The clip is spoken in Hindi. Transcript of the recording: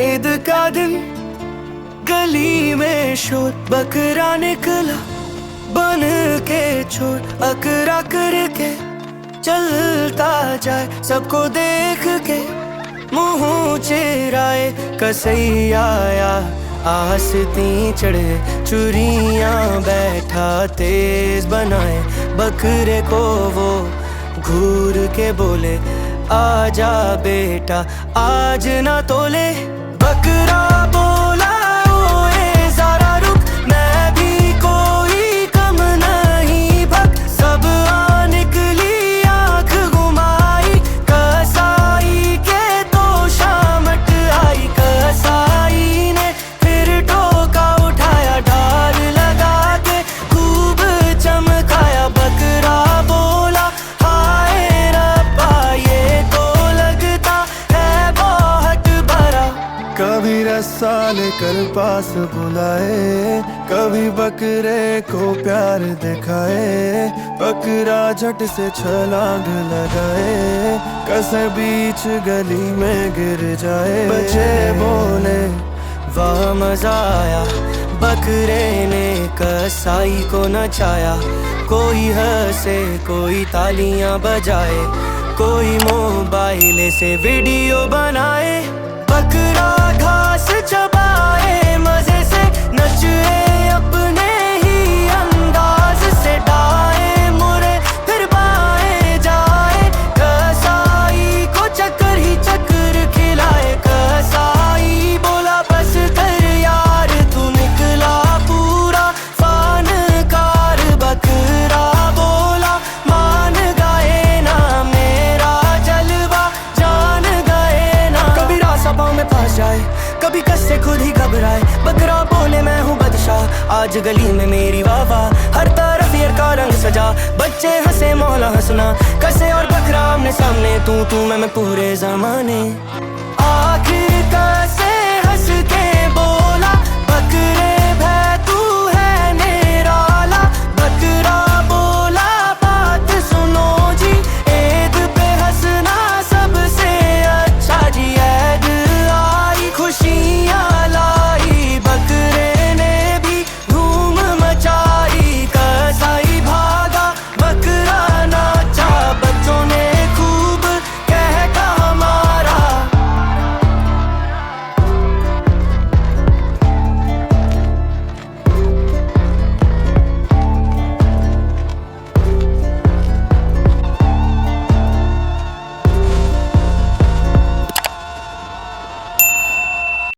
ईद का दिन गली में शोर, बकरा निकला बन के चोर, अकरा करके चलता जाए, सबको देख के मुंह चिराए। कसैया आया आस्तीं चढ़े, चुरियां बैठा तेज बनाए, बकरे को वो घूर के बोले आजा बेटा आज ना तोले। बकरा बोला ओए जरा रुक, मैं भी कोई कम नहीं भग, सब आ निकली आंख घुमाई, कसाई के तो शामत आई। कसाई ने फिर टोका उठाया, ढाल लगा के खूब चमकाया। बकरा बोला हाय रब्बा ये तो लगता है बहुत बड़ा। कभी रस्सा लेकर पास बुलाए, कभी बकरे को प्यार दिखाए, बकरा झट से छलांग लगाए, कसे बीच गली में गिर जाए। बच्चे बोले वाह मजा आया, बकरे ने कसाई को नचाया। कोई हंसे कोई तालियां बजाए, कोई मोबाइल से वीडियो बनाए। बकरा घास चबाए मजे से, नचे अपने ही अंदाज से, डाए मुरे फिर बाएं जाए, कसाई को चक्कर ही चक्कर खिलाए। कसाई बोला बस कर यार तू निकला पूरा फानकार। बकरा बोला मान गए ना मेरा जलवा, जान गए ना। कभी रास्ता पाँव में फंस जाए, कभी कस से खुद ही घबराए, बकरा बोले मैं हूँ बादशाह आज गली में मेरी वाह। हर तरफ ईयर का रंग सजा, बच्चे हंसे मौला हंसना, कसे और बकरा आमने सामने, तू मैं पूरे जमाने। आखिर